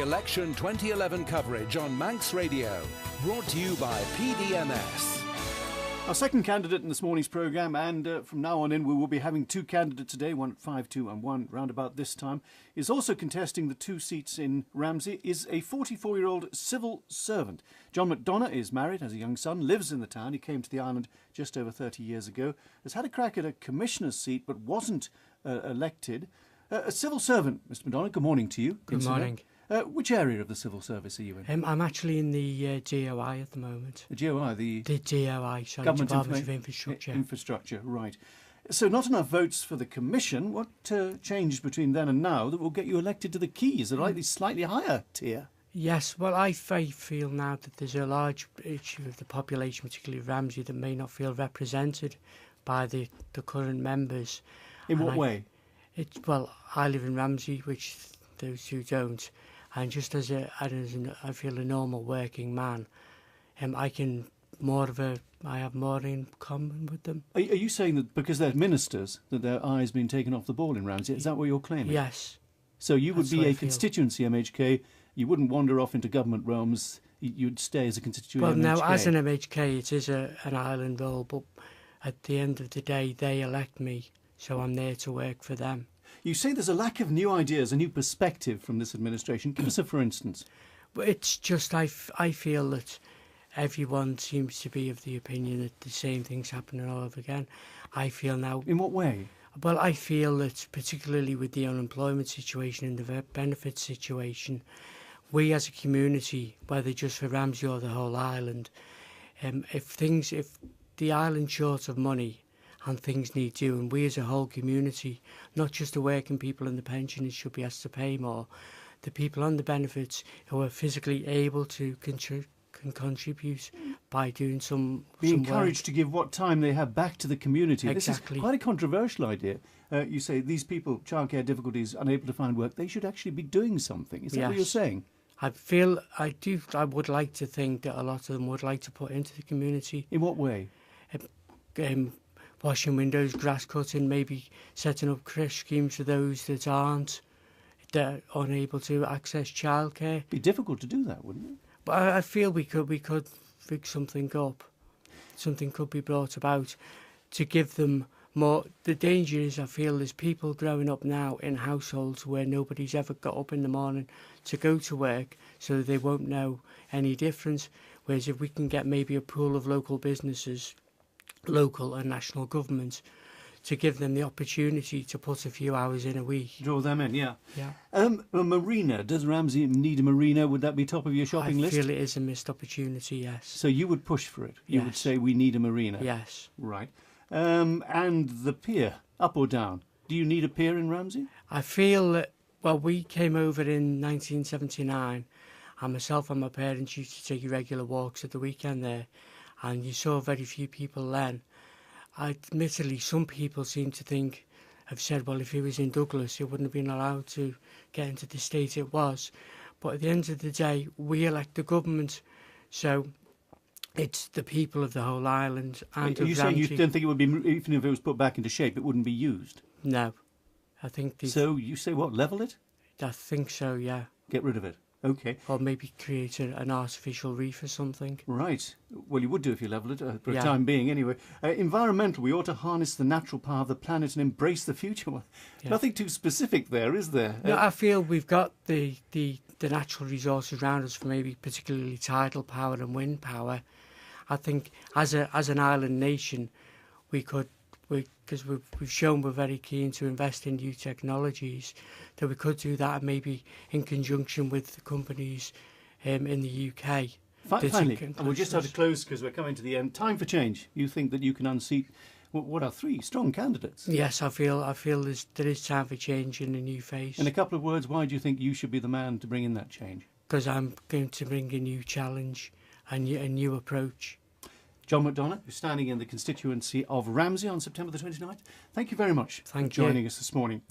Election 2011 coverage on Manx Radio. Brought to you by PDMS. Our second candidate in this morning's programme, and from now on in we will be having two candidates today, one at 5-2 and one round about this time, is also contesting the two seats in Ramsey, is a 44-year-old civil servant. John McDonough is married, has a young son, lives in the town. He came to the island just over 30 years ago, has had a crack at a commissioner's seat but wasn't elected. A civil servant, Mr McDonough, good morning to you. Good morning. Which area of the civil service are you in? I'm actually in the GOI at the moment. The GOI, the GOI, sorry, Government Department of Infrastructure. Infrastructure, right. So not enough votes for the commission. What changed between then and now that will get you elected to the keys, a slightly higher tier? Yes, well, I feel now that there's a large issue of the population, particularly Ramsey, that may not feel represented by the current members. In what way? Well, I live in Ramsey, which those who don't. And just I feel a normal working man, I have more in common with them. Are you saying that because they're ministers that their eye's been taken off the ball in Ramsey? Is that what you're claiming? Yes. So you would be a constituency MHK. You wouldn't wander off into government realms. You'd stay as a constituency. Well, MHK. now as an MHK, it is an island role, but at the end of the day, they elect me, so I'm there to work for them. You say there's a lack of new ideas, a new perspective from this administration. Give us a for instance. But it's just I feel that everyone seems to be of the opinion that the same thing's happening all over again. I feel now... In what way? Well, I feel that particularly with the unemployment situation and the benefits situation, we as a community, whether just for Ramsey or the whole island, if the island's short of money and things need doing, we as a whole community, not just the working people and the pensioners should be asked to pay more. The people on the benefits who are physically able to can contribute by doing some encouraged work. To give what time they have back to the community. Exactly. This is quite a controversial idea. You say these people, childcare difficulties, unable to find work, they should actually be doing something. Is that what you're saying? I would like to think that a lot of them would like to put into the community. In what way? Washing windows, grass cutting, maybe setting up creche schemes for those that are unable to access childcare. It'd be difficult to do that, wouldn't it? But I feel we could fix something up. Something could be brought about to give them more. The danger is, I feel, there's people growing up now in households where nobody's ever got up in the morning to go to work, so they won't know any difference. Whereas if we can get maybe a pool of local businesses, local and national government, to give them the opportunity to put a few hours in a week. Draw them in, yeah. Yeah. A marina. Does Ramsey need a marina? Would that be top of your shopping list? I feel it is a missed opportunity, yes. So you would push for it? You Yes. would say we need a marina? Yes. Right. And the pier, up or down? Do you need a pier in Ramsey? I feel that, well, we came over in 1979, and myself and my parents used to take regular walks at the weekend there, and you saw very few people then. Admittedly, some people seem to have said, well, if he was in Douglas, he wouldn't have been allowed to get into the state it was. But at the end of the day, we elect the government, so it's the people of the whole island. And Are you saying you don't think it would be, even if it was put back into shape, it wouldn't be used? No. I think... So you say what, level it? I think so, yeah. Get rid of it? Okay. Or maybe create an artificial reef or something. Right. Well, you would do if you level it, for a time being anyway. Environmental, we ought to harness the natural power of the planet and embrace the future. Well, nothing too specific there, is there? No, I feel we've got the natural resources around us, for maybe particularly tidal power and wind power. I think as an island nation, because we've shown we're very keen to invest in new technologies, that we could do that maybe in conjunction with the companies in the UK. Finally, and we'll just have to close because we're coming to the end. Time for change. You think that you can unseat what are three strong candidates? Yes, I feel there is time for change in a new face. In a couple of words, why do you think you should be the man to bring in that change? Because I'm going to bring a new challenge and a new approach. John McDonough, who's standing in the constituency of Ramsey on September the 29th. Thank you very much for Thank joining you. us this morning.